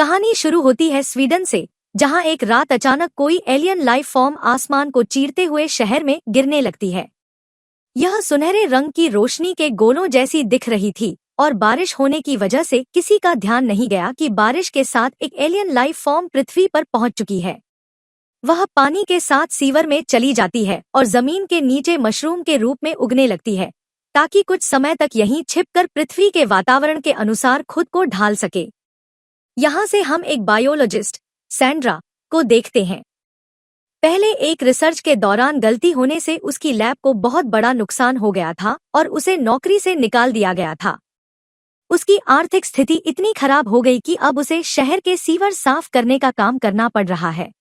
कहानी शुरू होती है स्वीडन से, जहां एक रात अचानक कोई एलियन लाइफ फॉर्म आसमान को चीरते हुए शहर में गिरने लगती है। यह सुनहरे रंग की रोशनी के गोलों जैसी दिख रही थी और बारिश होने की वजह से किसी का ध्यान नहीं गया कि बारिश के साथ एक एलियन लाइफ फॉर्म पृथ्वी पर पहुंच चुकी है। वह पानी के साथ सीवर में चली जाती है और जमीन के नीचे मशरूम के रूप में उगने लगती है, ताकि कुछ समय तक यहीं छिपकर पृथ्वी के वातावरण के अनुसार खुद को ढाल सके। यहाँ से हम एक बायोलॉजिस्ट, सैंड्रा, को देखते हैं। पहले एक रिसर्च के दौरान गलती होने से उसकी लैब को बहुत बड़ा नुकसान हो गया था और उसे नौकरी से निकाल दिया गया था। उसकी आर्थिक स्थिति इतनी खराब हो गई कि अब उसे शहर के सीवर साफ करने का काम करना पड़ रहा है।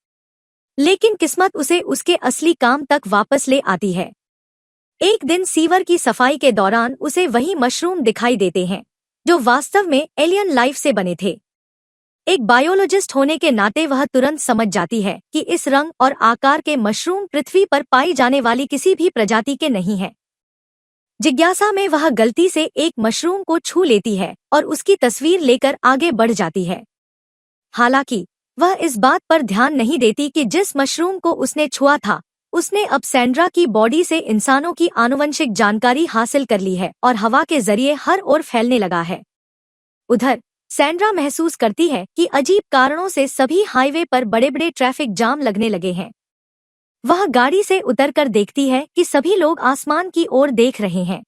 लेकिन किस्मत उसे उसके असली काम तक वापस ले आती है। एक दिन सीवर की सफाई के दौरान उसे वही मशरूम दिखाई देते हैं जो वास्तव में एलियन लाइफ से बने थे। एक बायोलॉजिस्ट होने के नाते वह तुरंत समझ जाती है कि इस रंग और आकार के मशरूम पृथ्वी पर पाई जाने वाली किसी भी प्रजाति के नहीं हैं। जिज्ञासा में वह गलती से एक मशरूम को छू लेती है और उसकी तस्वीर लेकर आगे बढ़ जाती है। हालांकि वह इस बात पर ध्यान नहीं देती कि जिस मशरूम को उसने छुआ था, उसने अब सैंड्रा की बॉडी से इंसानों की आनुवंशिक जानकारी हासिल कर ली है और हवा के जरिए हर ओर फैलने लगा है। उधर सैंड्रा महसूस करती है कि अजीब कारणों से सभी हाईवे पर बड़े बड़े ट्रैफिक जाम लगने लगे हैं। वह गाड़ी से उतरकर देखती है कि सभी लोग आसमान की ओर देख रहे हैं।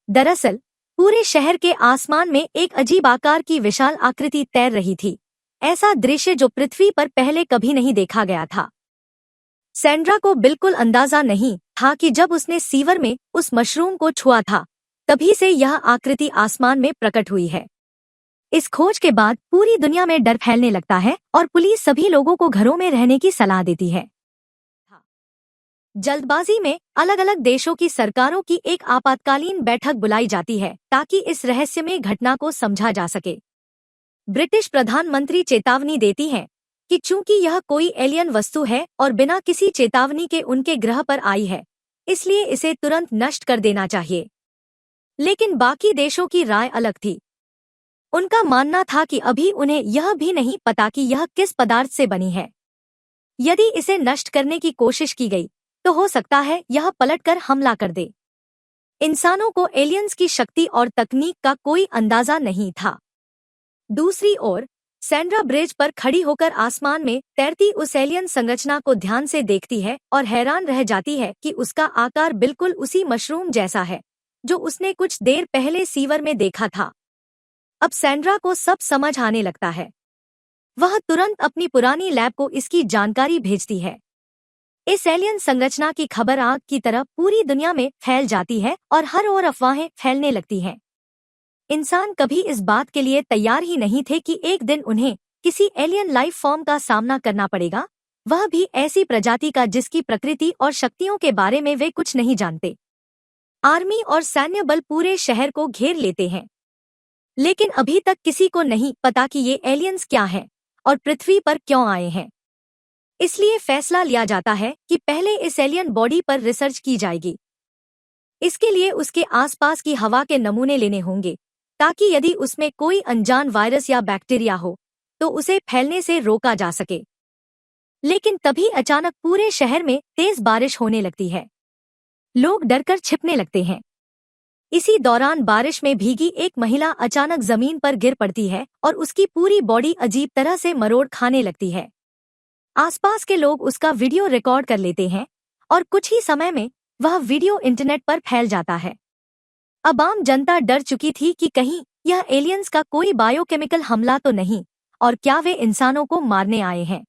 दरअसल पूरे शहर के आसमान में एक अजीब आकार की विशाल आकृति तैर रही थी, ऐसा दृश्य जो पृथ्वी पर पहले कभी नहीं देखा गया था। सैंड्रा को बिल्कुल अंदाजा नहीं था कि जब उसने सीवर में उस मशरूम को छुआ था, तभी से यह आकृति आसमान में प्रकट हुई है। इस खोज के बाद पूरी दुनिया में डर फैलने लगता है और पुलिस सभी लोगों को घरों में रहने की सलाह देती है। जल्दबाजी में अलग अलग देशों की सरकारों की एक आपातकालीन बैठक बुलाई जाती है ताकि इस रहस्यमय घटना को समझा जा सके। ब्रिटिश प्रधानमंत्री चेतावनी देती हैं कि चूंकि यह कोई एलियन वस्तु है और बिना किसी चेतावनी के उनके ग्रह पर आई है, इसलिए इसे तुरंत नष्ट कर देना चाहिए। लेकिन बाकी देशों की राय अलग थी। उनका मानना था कि अभी उन्हें यह भी नहीं पता कि यह किस पदार्थ से बनी है। यदि इसे नष्ट करने की कोशिश की गई तो हो सकता है यह पलटकर हमला कर दे। इंसानों को एलियंस की शक्ति और तकनीक का कोई अंदाजा नहीं था। दूसरी ओर सैंड्रा ब्रिज पर खड़ी होकर आसमान में तैरती उस एलियन संरचना को ध्यान से देखती है और हैरान रह जाती है कि उसका आकार बिल्कुल उसी मशरूम जैसा है जो उसने कुछ देर पहले सीवर में देखा था। अब सैंड्रा को सब समझ आने लगता है। वह तुरंत अपनी पुरानी लैब को इसकी जानकारी भेजती है। इस एलियन संरचना की खबर आग की तरह पूरी दुनिया में फैल जाती है और हर ओर अफवाहें फैलने लगती हैं। इंसान कभी इस बात के लिए तैयार ही नहीं थे कि एक दिन उन्हें किसी एलियन लाइफ फॉर्म का सामना करना पड़ेगा, वह भी ऐसी प्रजाति का जिसकी प्रकृति और शक्तियों के बारे में वे कुछ नहीं जानते। आर्मी और सैन्य बल पूरे शहर को घेर लेते हैं, लेकिन अभी तक किसी को नहीं पता कि ये एलियंस क्या हैं और पृथ्वी पर क्यों आए हैं। इसलिए फैसला लिया जाता है कि पहले इस एलियन बॉडी पर रिसर्च की जाएगी। इसके लिए उसके आसपास की हवा के नमूने लेने होंगे, ताकि यदि उसमें कोई अनजान वायरस या बैक्टीरिया हो तो उसे फैलने से रोका जा सके। लेकिन तभी अचानक पूरे शहर में तेज बारिश होने लगती है। लोग डरकर छिपने लगते हैं। इसी दौरान बारिश में भीगी एक महिला अचानक जमीन पर गिर पड़ती है और उसकी पूरी बॉडी अजीब तरह से मरोड़ खाने लगती है। आसपास के लोग उसका वीडियो रिकॉर्ड कर लेते हैं और कुछ ही समय में वह वीडियो इंटरनेट पर फैल जाता है। अब आम जनता डर चुकी थी कि कहीं यह एलियंस का कोई बायोकेमिकल हमला तो नहीं और क्या वे इंसानों को मारने आए हैं।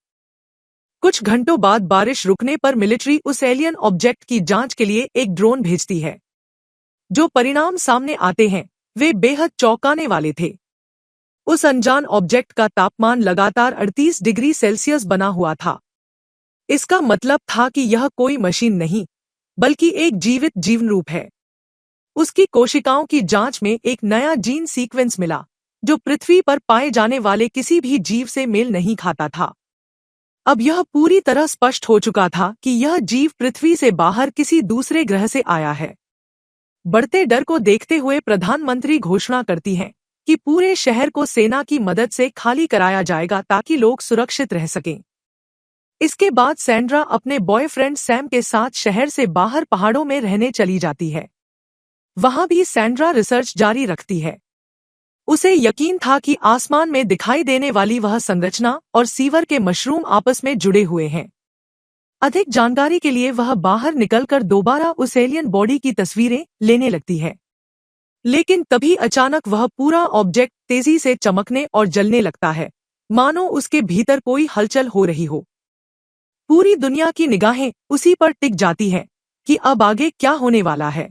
कुछ घंटों बाद बारिश रुकने पर मिलिट्री उस एलियन ऑब्जेक्ट की जांच के लिए एक ड्रोन भेजती है। जो परिणाम सामने आते हैं वे बेहद चौंकाने वाले थे। उस अनजान ऑब्जेक्ट का तापमान लगातार 38 डिग्री सेल्सियस बना हुआ था। इसका मतलब था कि यह कोई मशीन नहीं बल्कि एक जीवित जीवन रूप है। उसकी कोशिकाओं की जांच में एक नया जीन सीक्वेंस मिला जो पृथ्वी पर पाए जाने वाले किसी भी जीव से मेल नहीं खाता था। अब यह पूरी तरह स्पष्ट हो चुका था कि यह जीव पृथ्वी से बाहर किसी दूसरे ग्रह से आया है। बढ़ते डर को देखते हुए प्रधानमंत्री घोषणा करती हैं कि पूरे शहर को सेना की मदद से खाली कराया जाएगा ताकि लोग सुरक्षित रह सकें। इसके बाद सैंड्रा अपने बॉयफ्रेंड सैम के साथ शहर से बाहर पहाड़ों में रहने चली जाती है। वहां भी सैंड्रा रिसर्च जारी रखती है। उसे यकीन था कि आसमान में दिखाई देने वाली वह संरचना और सीवर के मशरूम आपस में जुड़े हुए हैं। अधिक जानकारी के लिए वह बाहर निकलकर दोबारा उस एलियन बॉडी की तस्वीरें लेने लगती है। लेकिन तभी अचानक वह पूरा ऑब्जेक्ट तेजी से चमकने और जलने लगता है, मानो उसके भीतर कोई हलचल हो रही हो। पूरी दुनिया की निगाहें उसी पर टिक जाती हैं कि अब आगे क्या होने वाला है।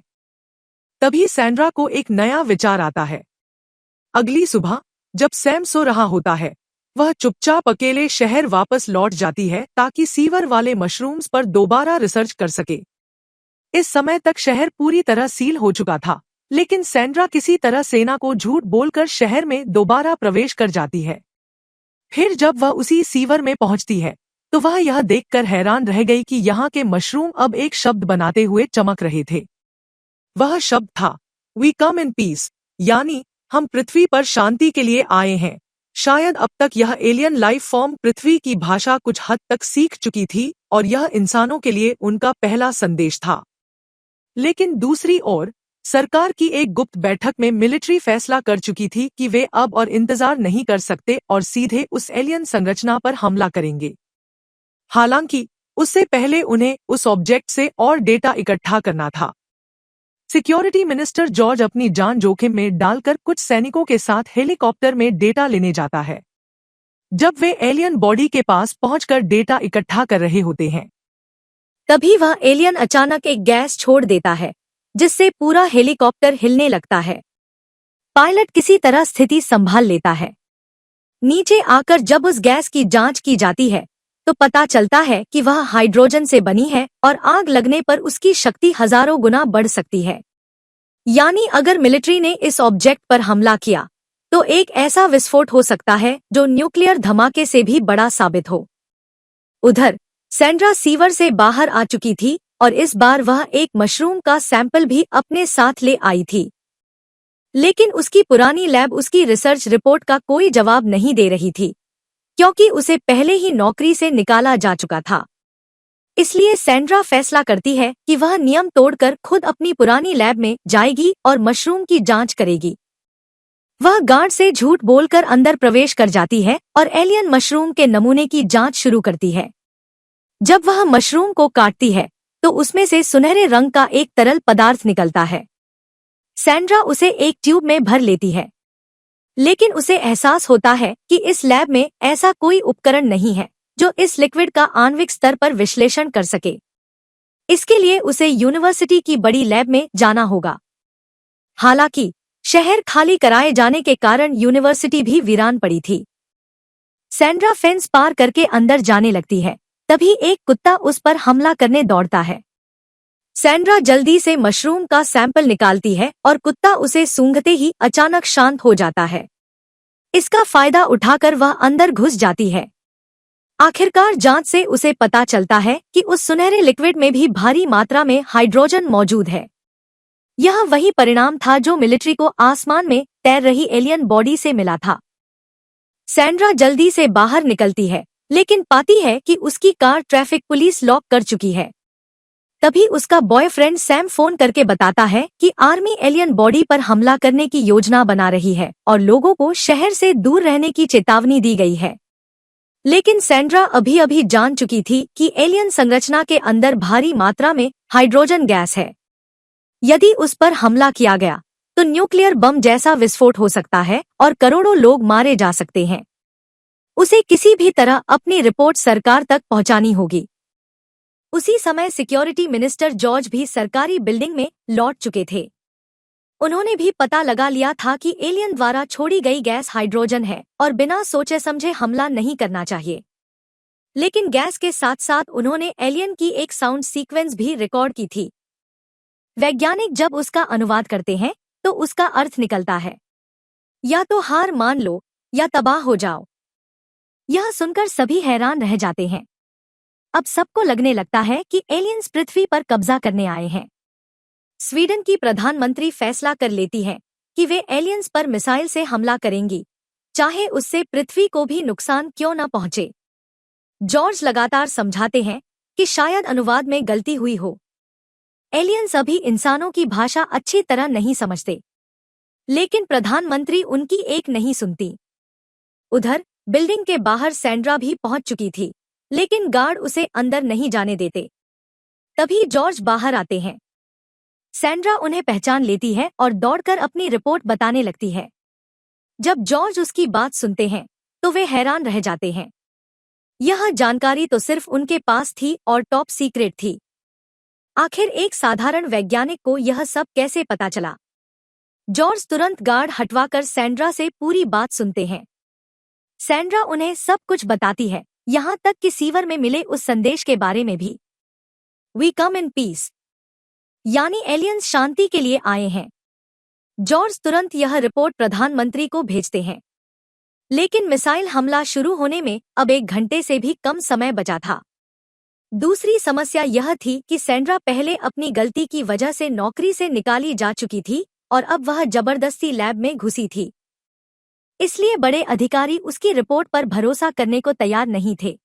तभी सैंड्रा को एक नया विचार आता है। अगली सुबह जब सैम सो रहा होता है, वह चुपचाप अकेले शहर वापस लौट जाती है ताकि सीवर वाले मशरूम्स पर दोबारा रिसर्च कर सके। इस समय तक शहर पूरी तरह सील हो चुका था, लेकिन सैंड्रा किसी तरह सेना को झूठ बोलकर शहर में दोबारा प्रवेश कर जाती है। फिर जब वह उसी सीवर में पहुंचती है तो वह यह देखकर हैरान रह गई कि यहाँ के मशरूम अब एक शब्द बनाते हुए चमक रहे थे। वह शब्द था वी कम इन पीस, यानी हम पृथ्वी पर शांति के लिए आए हैं। शायद अब तक यह एलियन लाइफ फॉर्म पृथ्वी की भाषा कुछ हद तक सीख चुकी थी और यह इंसानों के लिए उनका पहला संदेश था। लेकिन दूसरी ओर सरकार की एक गुप्त बैठक में मिलिट्री फैसला कर चुकी थी कि वे अब और इंतजार नहीं कर सकते और सीधे उस एलियन संरचना पर हमला करेंगे। हालांकि उससे पहले उन्हें उस ऑब्जेक्ट से और डेटा इकट्ठा करना था। सिक्योरिटी मिनिस्टर जॉर्ज अपनी जान जोखिम में डालकर कुछ सैनिकों के साथ हेलीकॉप्टर में डेटा लेने जाता है। जब वे एलियन बॉडी के पास पहुंचकर डेटा इकट्ठा कर रहे होते हैं, तभी वह एलियन अचानक एक गैस छोड़ देता है, जिससे पूरा हेलीकॉप्टर हिलने लगता है। पायलट किसी तरह स्थिति संभाल लेता है। नीचे आकर जब उस गैस की जांच की जाती है तो पता चलता है कि वह हाइड्रोजन से बनी है और आग लगने पर उसकी शक्ति हजारों गुना बढ़ सकती है। यानी अगर मिलिट्री ने इस ऑब्जेक्ट पर हमला किया तो एक ऐसा विस्फोट हो सकता है जो न्यूक्लियर धमाके से भी बड़ा साबित हो। उधर सैंड्रा सीवर से बाहर आ चुकी थी और इस बार वह एक मशरूम का सैंपल भी अपने साथ ले आई थी। लेकिन उसकी पुरानी लैब उसकी रिसर्च रिपोर्ट का कोई जवाब नहीं दे रही थी, क्योंकि उसे पहले ही नौकरी से निकाला जा चुका था। इसलिए सैंड्रा फैसला करती है कि वह नियम तोड़कर खुद अपनी पुरानी लैब में जाएगी और मशरूम की जांच करेगी। वह गार्ड से झूठ बोलकर अंदर प्रवेश कर जाती है और एलियन मशरूम के नमूने की जांच शुरू करती है। जब वह मशरूम को काटती है तो उसमें से सुनहरे रंग का एक तरल पदार्थ निकलता है। सैंड्रा उसे एक ट्यूब में भर लेती है, लेकिन उसे एहसास होता है कि इस लैब में ऐसा कोई उपकरण नहीं है जो इस लिक्विड का आणविक स्तर पर विश्लेषण कर सके। इसके लिए उसे यूनिवर्सिटी की बड़ी लैब में जाना होगा। हालांकि शहर खाली कराए जाने के कारण यूनिवर्सिटी भी वीरान पड़ी थी। सैंड्रा फेंस पार करके अंदर जाने लगती है, तभी एक कुत्ता उस पर हमला करने दौड़ता है। सैंड्रा जल्दी से मशरूम का सैंपल निकालती है और कुत्ता उसे सूंघते ही अचानक शांत हो जाता है। इसका फायदा उठाकर वह अंदर घुस जाती है। आखिरकार जांच से उसे पता चलता है कि उस सुनहरे लिक्विड में भी भारी मात्रा में हाइड्रोजन मौजूद है। यह वही परिणाम था जो मिलिट्री को आसमान में तैर रही एलियन बॉडी से मिला था। सैंड्रा जल्दी से बाहर निकलती है, लेकिन पाती है कि उसकी कार ट्रैफिक पुलिस लॉक कर चुकी है। तभी उसका बॉयफ्रेंड सैम फोन करके बताता है कि आर्मी एलियन बॉडी पर हमला करने की योजना बना रही है और लोगों को शहर से दूर रहने की चेतावनी दी गई है। लेकिन सैंड्रा अभी जान चुकी थी कि एलियन संरचना के अंदर भारी मात्रा में हाइड्रोजन गैस है। यदि उस पर हमला किया गया तो न्यूक्लियर बम जैसा विस्फोट हो सकता है और करोड़ों लोग मारे जा सकते हैं। उसे किसी भी तरह अपनी रिपोर्ट सरकार तक पहुंचानी होगी। उसी समय सिक्योरिटी मिनिस्टर जॉर्ज भी सरकारी बिल्डिंग में लौट चुके थे। उन्होंने भी पता लगा लिया था कि एलियन द्वारा छोड़ी गई गैस हाइड्रोजन है और बिना सोचे समझे हमला नहीं करना चाहिए। लेकिन गैस के साथ साथ उन्होंने एलियन की एक साउंड सीक्वेंस भी रिकॉर्ड की थी। वैज्ञानिक जब उसका अनुवाद करते हैं तो उसका अर्थ निकलता है, या तो हार मान लो या तबाह हो जाओ। यह सुनकर सभी हैरान रह जाते हैं। अब सबको लगने लगता है कि एलियंस पृथ्वी पर कब्जा करने आए हैं। स्वीडन की प्रधानमंत्री फैसला कर लेती है कि वे एलियंस पर मिसाइल से हमला करेंगी, चाहे उससे पृथ्वी को भी नुकसान क्यों न पहुंचे। जॉर्ज लगातार समझाते हैं कि शायद अनुवाद में गलती हुई हो। एलियंस अभी इंसानों की भाषा अच्छी तरह नहीं समझते, लेकिन प्रधानमंत्री उनकी एक नहीं सुनती। उधर बिल्डिंग के बाहर सैंड्रा भी पहुंच चुकी थी, लेकिन गार्ड उसे अंदर नहीं जाने देते। तभी जॉर्ज बाहर आते हैं। सैंड्रा उन्हें पहचान लेती है और दौड़कर अपनी रिपोर्ट बताने लगती है। जब जॉर्ज उसकी बात सुनते हैं तो वे हैरान रह जाते हैं। यह जानकारी तो सिर्फ उनके पास थी और टॉप सीक्रेट थी। आखिर एक साधारण वैज्ञानिक को यह सब कैसे पता चला? जॉर्ज तुरंत गार्ड हटवाकर सैंड्रा से पूरी बात सुनते हैं। सैंड्रा उन्हें सब कुछ बताती है, यहाँ तक कि सीवर में मिले उस संदेश के बारे में भी। वी कम इन पीस, यानी एलियंस शांति के लिए आए हैं। जॉर्ज तुरंत यह रिपोर्ट प्रधानमंत्री को भेजते हैं। लेकिन मिसाइल हमला शुरू होने में अब 1 घंटे से भी कम समय बचा था। दूसरी समस्या यह थी कि सैंड्रा पहले अपनी गलती की वजह से नौकरी से निकाली जा चुकी थी और अब वह जबरदस्ती लैब में घुसी थी। इसलिए बड़े अधिकारी उसकी रिपोर्ट पर भरोसा करने को तैयार नहीं थे।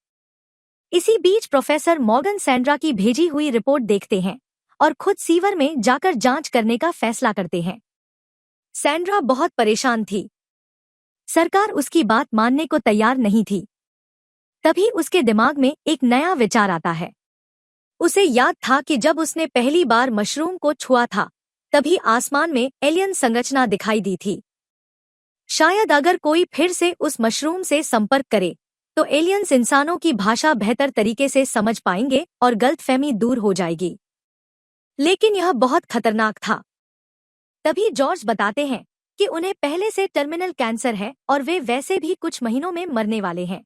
इसी बीच प्रोफेसर मॉर्गन सैंड्रा की भेजी हुई रिपोर्ट देखते हैं और खुद सीवर में जाकर जांच करने का फैसला करते हैं। सैंड्रा बहुत परेशान थी। सरकार उसकी बात मानने को तैयार नहीं थी। तभी उसके दिमाग में एक नया विचार आता है। उसे याद था कि जब उसने पहली बार मशरूम को छुआ था, तभी आसमान में एलियन संरचना दिखाई दी थी। शायद अगर कोई फिर से उस मशरूम से संपर्क करे तो एलियंस इंसानों की भाषा बेहतर तरीके से समझ पाएंगे और गलतफहमी दूर हो जाएगी। लेकिन यह बहुत खतरनाक था। तभी जॉर्ज बताते हैं कि उन्हें पहले से टर्मिनल कैंसर है और वे वैसे भी कुछ महीनों में मरने वाले हैं,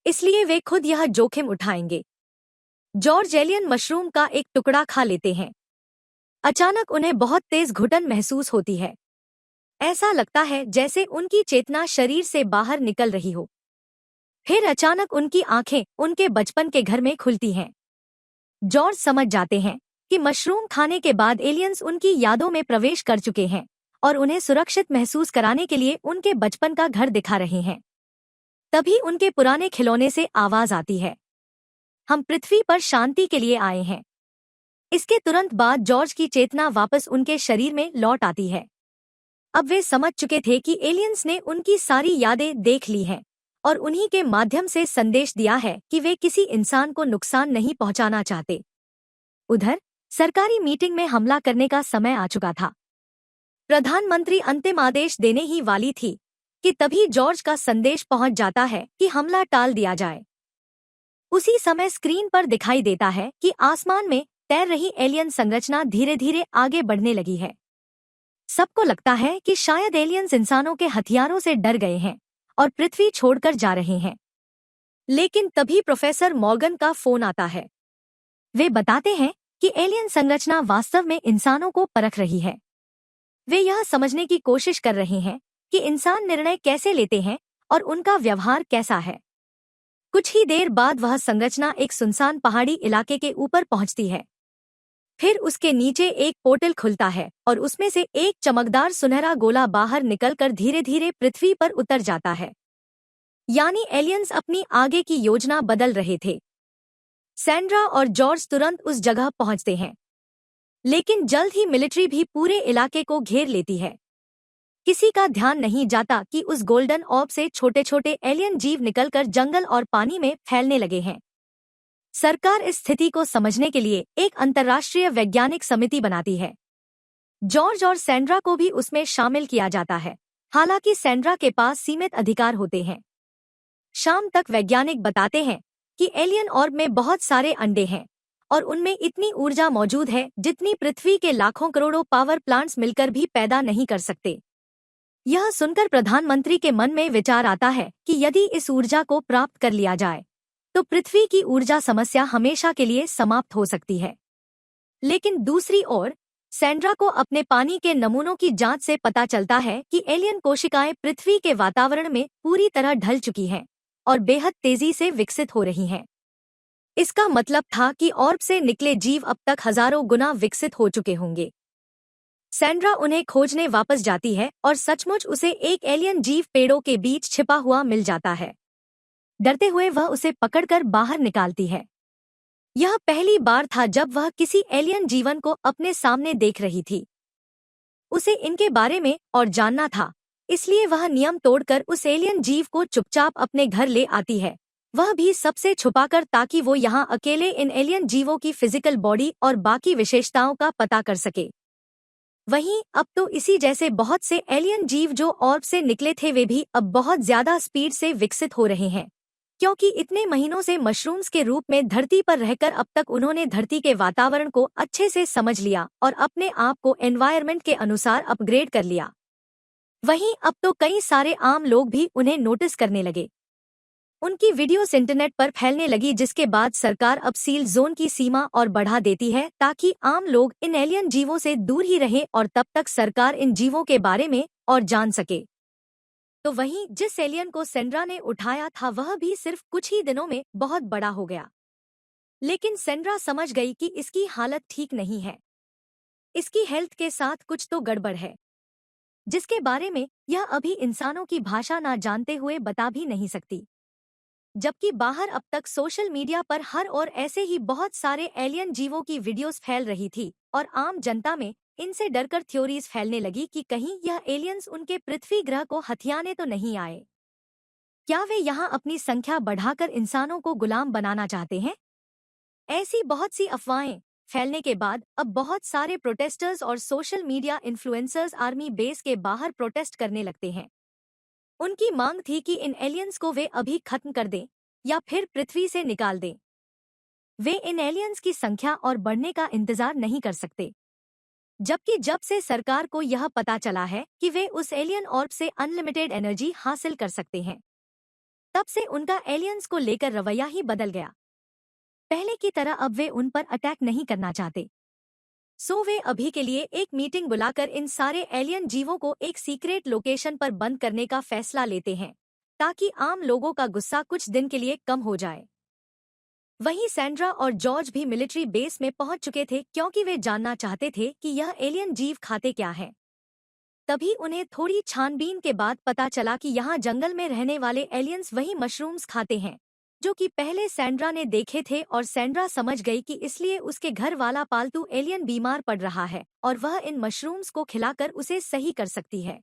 इसलिए वे खुद यह जोखिम उठाएंगे। जॉर्ज एलियन मशरूम का एक टुकड़ा खा लेते हैं। अचानक उन्हें बहुत तेज घुटन महसूस होती है। ऐसा लगता है जैसे उनकी चेतना शरीर से बाहर निकल रही हो। फिर अचानक उनकी आंखें उनके बचपन के घर में खुलती हैं। जॉर्ज समझ जाते हैं कि मशरूम खाने के बाद एलियंस उनकी यादों में प्रवेश कर चुके हैं और उन्हें सुरक्षित महसूस कराने के लिए उनके बचपन का घर दिखा रहे हैं। तभी उनके पुराने खिलौने से आवाज आती है, हम पृथ्वी पर शांति के लिए आए हैं। इसके तुरंत बाद जॉर्ज की चेतना वापस उनके शरीर में लौट आती है। अब वे समझ चुके थे कि एलियंस ने उनकी सारी यादें देख ली हैं और उन्हीं के माध्यम से संदेश दिया है कि वे किसी इंसान को नुकसान नहीं पहुंचाना चाहते। उधर सरकारी मीटिंग में हमला करने का समय आ चुका था। प्रधानमंत्री अंतिम आदेश देने ही वाली थी कि तभी जॉर्ज का संदेश पहुंच जाता है कि हमला टाल दिया जाए। उसी समय स्क्रीन पर दिखाई देता है कि आसमान में तैर रही एलियन संरचना धीरे धीरे आगे बढ़ने लगी है। सबको लगता है कि शायद एलियंस इंसानों के हथियारों से डर गए हैं और पृथ्वी छोड़कर जा रहे हैं। लेकिन तभी प्रोफेसर मॉर्गन का फोन आता है। वे बताते हैं कि एलियन संरचना वास्तव में इंसानों को परख रही है। वे यह समझने की कोशिश कर रहे हैं कि इंसान निर्णय कैसे लेते हैं और उनका व्यवहार कैसा है। कुछ ही देर बाद वह संरचना एक सुनसान पहाड़ी इलाके के ऊपर पहुंचती है। फिर उसके नीचे एक पोर्टल खुलता है और उसमें से एक चमकदार सुनहरा गोला बाहर निकलकर धीरे धीरे पृथ्वी पर उतर जाता है। यानी एलियंस अपनी आगे की योजना बदल रहे थे। सैंड्रा और जॉर्ज तुरंत उस जगह पहुंचते हैं, लेकिन जल्द ही मिलिट्री भी पूरे इलाके को घेर लेती है। किसी का ध्यान नहीं जाता कि उस गोल्डन ऑर्ब से छोटे छोटे एलियन जीव निकलकर जंगल और पानी में फैलने लगे हैं। सरकार इस स्थिति को समझने के लिए एक अंतर्राष्ट्रीय वैज्ञानिक समिति बनाती है। जॉर्ज और सैंड्रा को भी उसमें शामिल किया जाता है, हालांकि सैंड्रा के पास सीमित अधिकार होते हैं। शाम तक वैज्ञानिक बताते हैं कि एलियन ऑर्ब में बहुत सारे अंडे हैं और उनमें इतनी ऊर्जा मौजूद है जितनी पृथ्वी के लाखों करोड़ों पावर प्लांट्स मिलकर भी पैदा नहीं कर सकते। यह सुनकर प्रधानमंत्री के मन में विचार आता है कि यदि इस ऊर्जा को प्राप्त कर लिया जाए तो पृथ्वी की ऊर्जा समस्या हमेशा के लिए समाप्त हो सकती है। लेकिन दूसरी ओर सैंड्रा को अपने पानी के नमूनों की जांच से पता चलता है कि एलियन कोशिकाएं पृथ्वी के वातावरण में पूरी तरह ढल चुकी हैं और बेहद तेजी से विकसित हो रही हैं। इसका मतलब था कि ऑर्ब से निकले जीव अब तक हजारों गुना विकसित हो चुके होंगे। सैंड्रा उन्हें खोजने वापस जाती है और सचमुच उसे एक एलियन जीव पेड़ों के बीच छिपा हुआ मिल जाता है। डरते हुए वह उसे पकड़कर बाहर निकालती है। यह पहली बार था जब वह किसी एलियन जीवन को अपने सामने देख रही थी। उसे इनके बारे में और जानना था, इसलिए वह नियम तोड़कर उस एलियन जीव को चुपचाप अपने घर ले आती है, वह भी सबसे छुपाकर, ताकि वो यहाँ अकेले इन एलियन जीवों की फिजिकल बॉडी और बाकी विशेषताओं का पता कर सके। वहीं अब तो इसी जैसे बहुत से एलियन जीव जो ऑर्ब से निकले थे वे भी अब बहुत ज्यादा स्पीड से विकसित हो रहे हैं, क्योंकि इतने महीनों से मशरूम्स के रूप में धरती पर रहकर अब तक उन्होंने धरती के वातावरण को अच्छे से समझ लिया और अपने आप को एनवायरनमेंट के अनुसार अपग्रेड कर लिया। वहीं अब तो कई सारे आम लोग भी उन्हें नोटिस करने लगे। उनकी वीडियोस इंटरनेट पर फैलने लगी, जिसके बाद सरकार अब सील जोन की सीमा और बढ़ा देती है ताकि आम लोग इन एलियन जीवों से दूर ही रहे और तब तक सरकार इन जीवों के बारे में और जान सके। तो वहीं जिस एलियन को सेंड्रा ने उठाया था वह भी सिर्फ कुछ ही दिनों में बहुत बड़ा हो गया। लेकिन सेंड्रा समझ गई कि इसकी हालत ठीक नहीं है, इसकी हेल्थ के साथ कुछ तो गड़बड़ है, जिसके बारे में यह अभी इंसानों की भाषा ना जानते हुए बता भी नहीं सकती। जबकि बाहर अब तक सोशल मीडिया पर हर ओर ऐसे ही बहुत सारे एलियन जीवों की वीडियोस फैल रही थी और आम जनता में इनसे डरकर थ्योरीज फैलने लगी कि कहीं यह एलियंस उनके पृथ्वी ग्रह को हथियाने तो नहीं आए। क्या वे यहाँ अपनी संख्या बढ़ाकर इंसानों को गुलाम बनाना चाहते हैं? ऐसी बहुत सी अफवाहें फैलने के बाद अब बहुत सारे प्रोटेस्टर्स और social media influencers army base के बाहर प्रोटेस्ट करने लगते हैं। उनकी मांग थी कि इन एलियंस को वे अभी खत्म कर दें या फिर पृथ्वी से निकाल दें। वे इन एलियंस की संख्या और बढ़ने का इंतजार नहीं कर सकते। जबकि जब से सरकार को यह पता चला है कि वे उस एलियन ऑर्ब से अनलिमिटेड एनर्जी हासिल कर सकते हैं, तब से उनका एलियंस को लेकर रवैया ही बदल गया। पहले की तरह अब वे उन पर अटैक नहीं करना चाहते। सो वे अभी के लिए एक मीटिंग बुलाकर इन सारे एलियन जीवों को एक सीक्रेट लोकेशन पर बंद करने का फैसला लेते हैं, ताकि आम लोगों का गुस्सा कुछ दिन के लिए कम हो जाए। वहीं सैंड्रा और जॉर्ज भी मिलिट्री बेस में पहुंच चुके थे, क्योंकि वे जानना चाहते थे कि यह एलियन जीव खाते क्या हैं। तभी उन्हें थोड़ी छानबीन के बाद पता चला कि यहाँ जंगल में रहने वाले एलियंस वही मशरूम्स खाते हैं जो कि पहले सैंड्रा ने देखे थे, और सैंड्रा समझ गई कि इसलिए उसके घर वाला पालतू एलियन बीमार पड़ रहा है और वह इन मशरूम्स को खिलाकर उसे सही कर सकती है।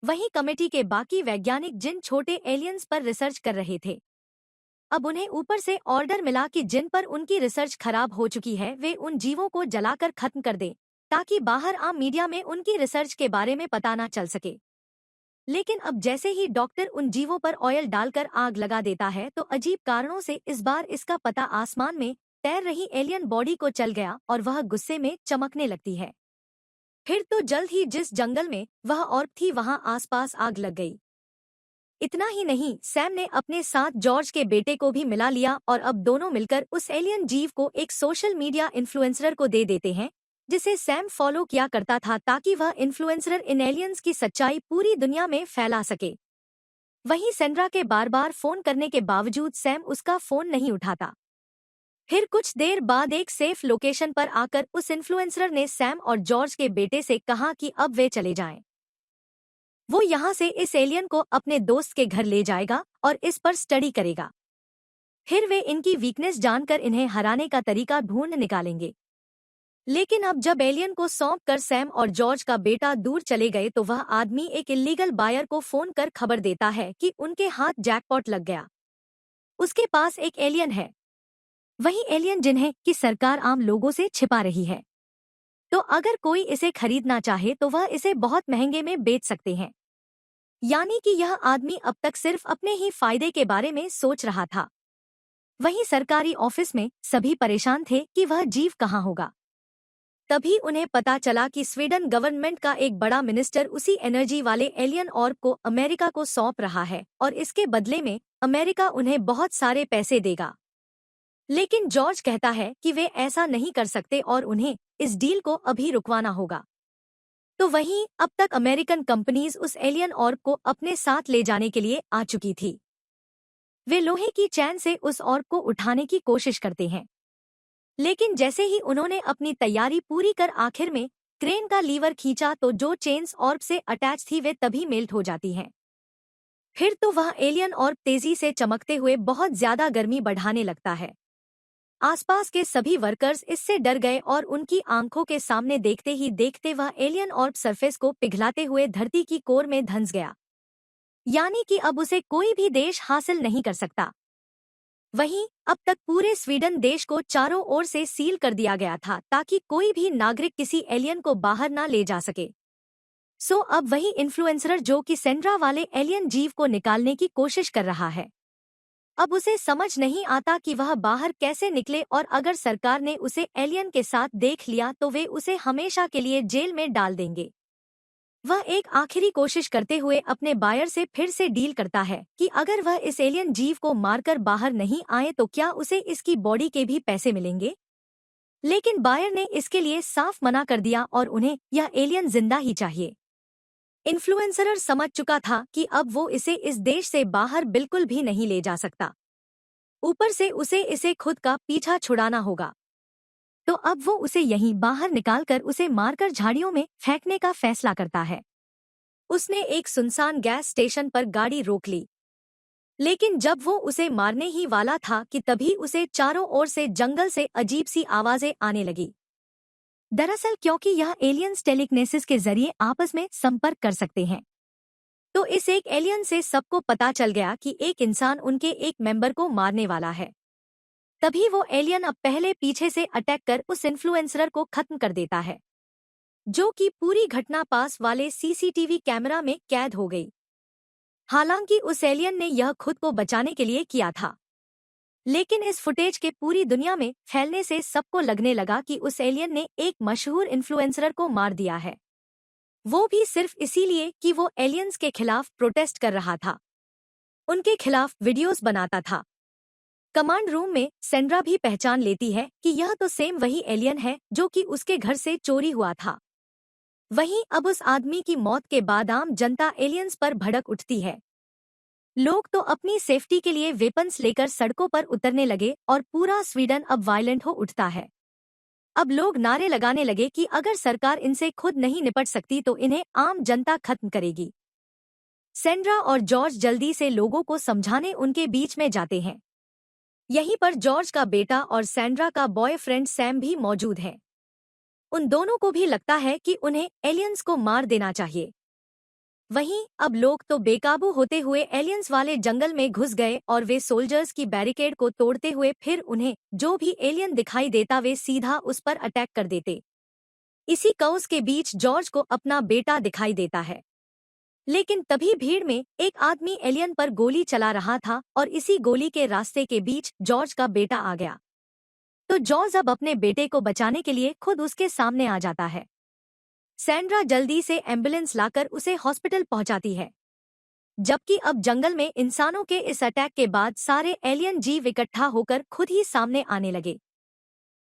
वहीं कमेटी के बाकी वैज्ञानिक जिन छोटे एलियंस पर रिसर्च कर रहे थे, अब उन्हें ऊपर से ऑर्डर मिला कि जिन पर उनकी रिसर्च खराब हो चुकी है वे उन जीवों को जलाकर खत्म कर दें, ताकि बाहर आम मीडिया में उनकी रिसर्च के बारे में पता ना चल सके। लेकिन अब जैसे ही डॉक्टर उन जीवों पर ऑयल डालकर आग लगा देता है तो अजीब कारणों से इस बार इसका पता आसमान में तैर रही एलियन बॉडी को चल गया और वह गुस्से में चमकने लगती है। फिर तो जल्द ही जिस जंगल में वह ऑर्ब थी वहां आसपास आग लग गई। इतना ही नहीं, सैम ने अपने साथ जॉर्ज के बेटे को भी मिला लिया और अब दोनों मिलकर उस एलियन जीव को एक सोशल मीडिया इन्फ्लुएंसर को दे देते हैं, जिसे सैम फॉलो किया करता था, ताकि वह इन्फ्लुएंसर इन एलियंस की सच्चाई पूरी दुनिया में फैला सके। वहीं सैंड्रा के बार बार फोन करने के बावजूद सैम उसका फोन नहीं उठाता। फिर कुछ देर बाद एक सेफ लोकेशन पर आकर उस इन्फ्लुएंसर ने सैम और जॉर्ज के बेटे से कहा कि अब वे चले जाएं। वो यहाँ से इस एलियन को अपने दोस्त के घर ले जाएगा और इस पर स्टडी करेगा। फिर वे इनकी वीकनेस जानकर इन्हें हराने का तरीका ढूंढ निकालेंगे। लेकिन अब जब एलियन को सौंप कर सैम और जॉर्ज का बेटा दूर चले गए तो वह आदमी एक इल्लीगल बायर को फोन कर खबर देता है कि उनके हाथ जैकपॉट लग गया, उसके पास एक एलियन है, वही एलियन जिन्हें कि सरकार आम लोगों से छिपा रही है। तो अगर कोई इसे खरीदना चाहे तो वह इसे बहुत महंगे में बेच सकते हैं। यानी कि यह आदमी अब तक सिर्फ अपने ही फायदे के बारे में सोच रहा था। वहीं सरकारी ऑफिस में सभी परेशान थे कि वह जीव कहाँ होगा। तभी उन्हें पता चला कि स्वीडन गवर्नमेंट का एक बड़ा मिनिस्टर उसी एनर्जी वाले एलियन ऑर्ब को अमेरिका को सौंप रहा है और इसके बदले में अमेरिका उन्हें बहुत सारे पैसे देगा। लेकिन जॉर्ज कहता है कि वे ऐसा नहीं कर सकते और उन्हें इस डील को अभी रुकवाना होगा। तो वहीं अब तक अमेरिकन कंपनीज उस एलियन ऑर्ब को अपने साथ ले जाने के लिए आ चुकी थी। वे लोहे की चैन से उस ऑर्ब को उठाने की कोशिश करते हैं, लेकिन जैसे ही उन्होंने अपनी तैयारी पूरी कर आखिर में क्रेन का लीवर खींचा तो जो चेन्स ऑर्ब से अटैच थी वे तभी मेल्ट हो जाती हैं। फिर तो वह एलियन ऑर्ब तेजी से चमकते हुए बहुत ज्यादा गर्मी बढ़ाने लगता है। आसपास के सभी वर्कर्स इससे डर गए और उनकी आंखों के सामने देखते ही देखते वह एलियन ऑर्ब सरफेस को पिघलाते हुए धरती की कोर में धंस गया। यानी कि अब उसे कोई भी देश हासिल नहीं कर सकता। वहीं अब तक पूरे स्वीडन देश को चारों ओर से सील कर दिया गया था ताकि कोई भी नागरिक किसी एलियन को बाहर ना ले जा सके। सो अब वही इन्फ्लुएंसर जो कि सेंड्रा वाले एलियन जीव को निकालने की कोशिश कर रहा है। अब उसे समझ नहीं आता कि वह बाहर कैसे निकले और अगर सरकार ने उसे एलियन के साथ देख लिया तो वे उसे हमेशा के लिए जेल में डाल देंगे। वह एक आखिरी कोशिश करते हुए अपने बायर से फिर से डील करता है कि अगर वह इस एलियन जीव को मारकर बाहर नहीं आए तो क्या उसे इसकी बॉडी के भी पैसे मिलेंगे। लेकिन बायर ने इसके लिए साफ मना कर दिया और उन्हें यह एलियन जिंदा ही चाहिए। इन्फ्लुएंसर समझ चुका था कि अब वो इसे इस देश से बाहर बिल्कुल भी नहीं ले जा सकता। ऊपर से उसे इसे खुद का पीछा छुड़ाना होगा। तो अब वो उसे यहीं बाहर निकालकर उसे मारकर झाड़ियों में फेंकने का फैसला करता है। उसने एक सुनसान गैस स्टेशन पर गाड़ी रोक ली। लेकिन जब वो उसे मारने ही वाला था कि तभी उसे चारों ओर से जंगल से अजीब सी आवाजें आने लगी। दरअसल क्योंकि यह एलियंस टेलीकिनेसिस के जरिए आपस में संपर्क कर सकते हैं, तो इस एक एलियन से सबको पता चल गया कि एक इंसान उनके एक मेंबर को मारने वाला है। तभी वो एलियन अब पहले पीछे से अटैक कर उस इन्फ्लुएंसर को खत्म कर देता है, जो कि पूरी घटना पास वाले सीसीटीवी कैमरा में कैद हो गई। हालांकि उस एलियन ने यह खुद को बचाने के लिए किया था, लेकिन इस फुटेज के पूरी दुनिया में फैलने से सबको लगने लगा कि उस एलियन ने एक मशहूर इन्फ्लुएंसर को मार दिया है, वो भी सिर्फ इसीलिए कि वो एलियंस के खिलाफ प्रोटेस्ट कर रहा था, उनके खिलाफ वीडियोस बनाता था। कमांड रूम में सेंड्रा भी पहचान लेती है कि यह तो सेम वही एलियन है जो कि उसके घर से चोरी हुआ था। वहीं अब उस आदमी की मौत के बाद आम जनता एलियंस पर भड़क उठती है। लोग तो अपनी सेफ्टी के लिए वेपन्स लेकर सड़कों पर उतरने लगे और पूरा स्वीडन अब वायलेंट हो उठता है। अब लोग नारे लगाने लगे कि अगर सरकार इनसे खुद नहीं निपट सकती तो इन्हें आम जनता खत्म करेगी। सेंड्रा और जॉर्ज जल्दी से लोगों को समझाने उनके बीच में जाते हैं। यहीं पर जॉर्ज का बेटा और सेंड्रा का बॉयफ्रेंड सैम भी मौजूद है। उन दोनों को भी लगता है कि उन्हें एलियंस को मार देना चाहिए। वहीं अब लोग तो बेकाबू होते हुए एलियंस वाले जंगल में घुस गए और वे सोल्जर्स की बैरिकेड को तोड़ते हुए फिर उन्हें जो भी एलियन दिखाई देता वे सीधा उस पर अटैक कर देते। इसी काओस के बीच जॉर्ज को अपना बेटा दिखाई देता है, लेकिन तभी भीड़ में एक आदमी एलियन पर गोली चला रहा था और इसी गोली के रास्ते के बीच जॉर्ज का बेटा आ गया। तो जॉर्ज अब अपने बेटे को बचाने के लिए खुद उसके सामने आ जाता है। सेंड्रा जल्दी से एम्बुलेंस लाकर उसे हॉस्पिटल पहुंचाती है, जबकि अब जंगल में इंसानों के इस अटैक के बाद सारे एलियन जीव इकट्ठा होकर खुद ही सामने आने लगे।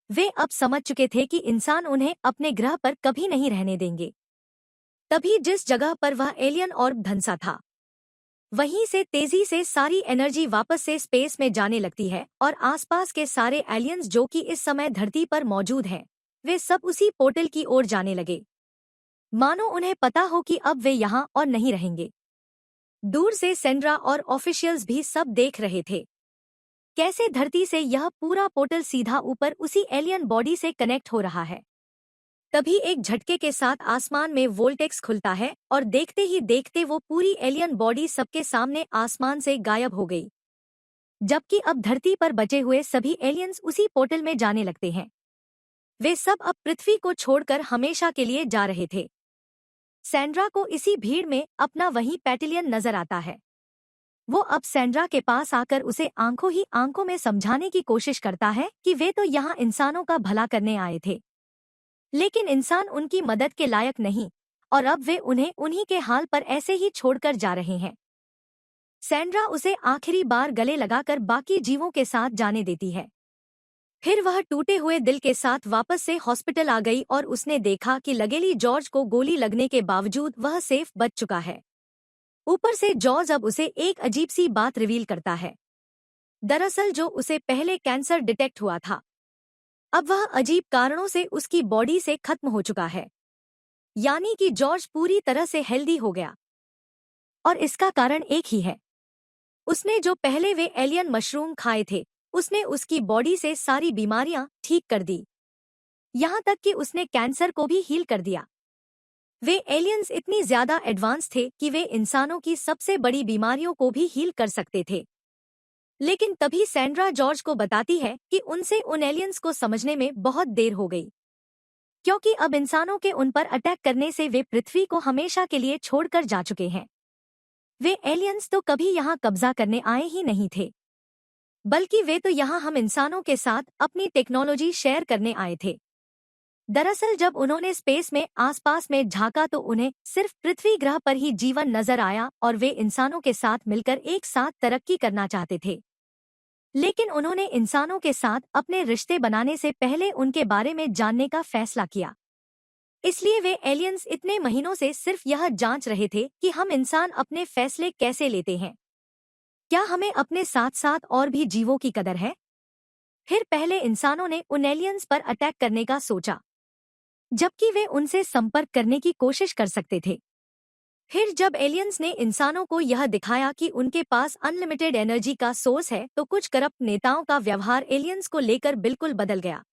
वे अब समझ चुके थे कि इंसान उन्हें अपने ग्रह पर कभी नहीं रहने देंगे। तभी जिस जगह पर वह एलियन ऑर्ब धंसा था, वहीं से तेजी से सारी एनर्जी वापस से स्पेस में जाने लगती है और आसपास के सारे एलियंस जो कि इस समय धरती पर मौजूद हैं, वे सब उसी पोर्टल की ओर जाने लगे, मानो उन्हें पता हो कि अब वे यहाँ और नहीं रहेंगे। दूर से सेंड्रा और ऑफिशियल्स भी सब देख रहे थे कैसे धरती से यह पूरा पोर्टल सीधा ऊपर उसी एलियन बॉडी से कनेक्ट हो रहा है। तभी एक झटके के साथ आसमान में वोल्टेक्स खुलता है और देखते ही देखते वो पूरी एलियन बॉडी सबके सामने आसमान से गायब हो गई, जबकि अब धरती पर बचे हुए सभी एलियंस उसी पोर्टल में जाने लगते हैं। वे सब अब पृथ्वी को छोड़कर हमेशा के लिए जा रहे थे। सेंड्रा को इसी भीड़ में अपना वही पैटिलियन नजर आता है। वो अब सेंड्रा के पास आकर उसे आंखों ही आंखों में समझाने की कोशिश करता है कि वे तो यहाँ इंसानों का भला करने आए थे, लेकिन इंसान उनकी मदद के लायक नहीं और अब वे उन्हें उन्हीं के हाल पर ऐसे ही छोड़कर जा रहे हैं। सेंड्रा उसे आखिरी बार गले लगाकर बाकी जीवों के साथ जाने देती है। फिर वह टूटे हुए दिल के साथ वापस से हॉस्पिटल आ गई और उसने देखा कि लगेली जॉर्ज को गोली लगने के बावजूद वह सेफ बच चुका है। ऊपर से जॉर्ज अब उसे एक अजीब सी बात रिवील करता है। दरअसल जो उसे पहले कैंसर डिटेक्ट हुआ था, अब वह अजीब कारणों से उसकी बॉडी से खत्म हो चुका है। यानी कि जॉर्ज पूरी तरह से हेल्दी हो गया। और इसका कारण एक ही है, उसने जो पहले वे एलियन मशरूम खाए थे, उसने उसकी बॉडी से सारी बीमारियां ठीक कर दी। यहां तक कि उसने कैंसर को भी हील कर दिया। वे एलियंस इतनी ज्यादा एडवांस थे कि वे इंसानों की सबसे बड़ी बीमारियों को भी हील कर सकते थे। लेकिन तभी सैंड्रा जॉर्ज को बताती है कि उनसे उन एलियंस को समझने में बहुत देर हो गई, क्योंकि अब इंसानों के उन पर अटैक करने से वे पृथ्वी को हमेशा के लिए छोड़कर जा चुके हैं। वे एलियंस तो कभी यहाँ कब्जा करने आए ही नहीं थे, बल्कि वे तो यहाँ हम इंसानों के साथ अपनी टेक्नोलॉजी शेयर करने आए थे। दरअसल जब उन्होंने स्पेस में आसपास में झांका तो उन्हें सिर्फ पृथ्वी ग्रह पर ही जीवन नजर आया और वे इंसानों के साथ मिलकर एक साथ तरक्की करना चाहते थे। लेकिन उन्होंने इंसानों के साथ अपने रिश्ते बनाने से पहले उनके बारे में जानने का फैसला किया। इसलिए वे एलियंस इतने महीनों से सिर्फ यह जांच रहे थे कि हम इंसान अपने फैसले कैसे लेते हैं। क्या हमें अपने साथ साथ और भी जीवों की कदर है? फिर पहले इंसानों ने उन एलियंस पर अटैक करने का सोचा, जबकि वे उनसे संपर्क करने की कोशिश कर सकते थे। फिर जब एलियंस ने इंसानों को यह दिखाया कि उनके पास अनलिमिटेड एनर्जी का सोर्स है, तो कुछ करप्ट नेताओं का व्यवहार एलियंस को लेकर बिल्कुल बदल गया।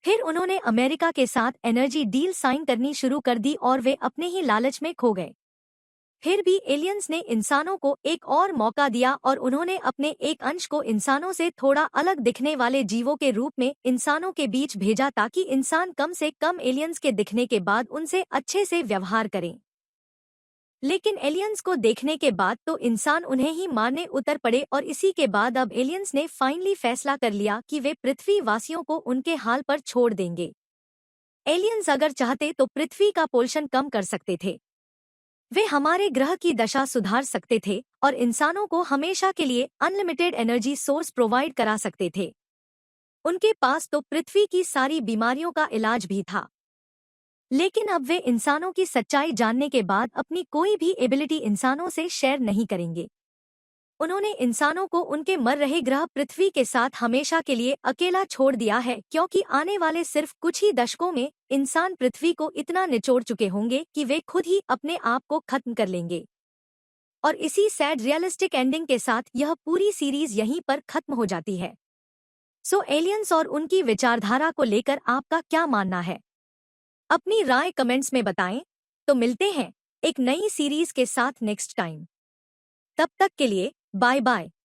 फिर उन्होंने अमेरिका के साथ एनर्जी डील साइन करनी शुरू कर दी और वे अपने ही लालच में खो गए। फिर भी एलियंस ने इंसानों को एक और मौका दिया और उन्होंने अपने एक अंश को इंसानों से थोड़ा अलग दिखने वाले जीवों के रूप में इंसानों के बीच भेजा, ताकि इंसान कम से कम एलियंस के दिखने के बाद उनसे अच्छे से व्यवहार करें। लेकिन एलियंस को देखने के बाद तो इंसान उन्हें ही मारने उतर पड़े और इसी के बाद अब एलियंस ने फाइनली फैसला कर लिया कि वे पृथ्वी वासियों को उनके हाल पर छोड़ देंगे। एलियंस अगर चाहते तो पृथ्वी का पोल्यूशन कम कर सकते थे, वे हमारे ग्रह की दशा सुधार सकते थे और इंसानों को हमेशा के लिए अनलिमिटेड एनर्जी सोर्स प्रोवाइड करा सकते थे। उनके पास तो पृथ्वी की सारी बीमारियों का इलाज भी था। लेकिन अब वे इंसानों की सच्चाई जानने के बाद अपनी कोई भी एबिलिटी इंसानों से शेयर नहीं करेंगे। उन्होंने इंसानों को उनके मर रहे ग्रह पृथ्वी के साथ हमेशा के लिए अकेला छोड़ दिया है, क्योंकि आने वाले सिर्फ कुछ ही दशकों में इंसान पृथ्वी को इतना निचोड़ चुके होंगे कि वे खुद ही अपने आप को खत्म कर लेंगे। और इसी सैड रियलिस्टिक एंडिंग के साथ यह पूरी सीरीज यहीं पर खत्म हो जाती है। सो एलियंस और उनकी विचारधारा को लेकर आपका क्या मानना है? अपनी राय कमेंट्स में बताएं। तो मिलते हैं एक नई सीरीज के साथ नेक्स्ट टाइम। तब तक के लिए बाय बाय।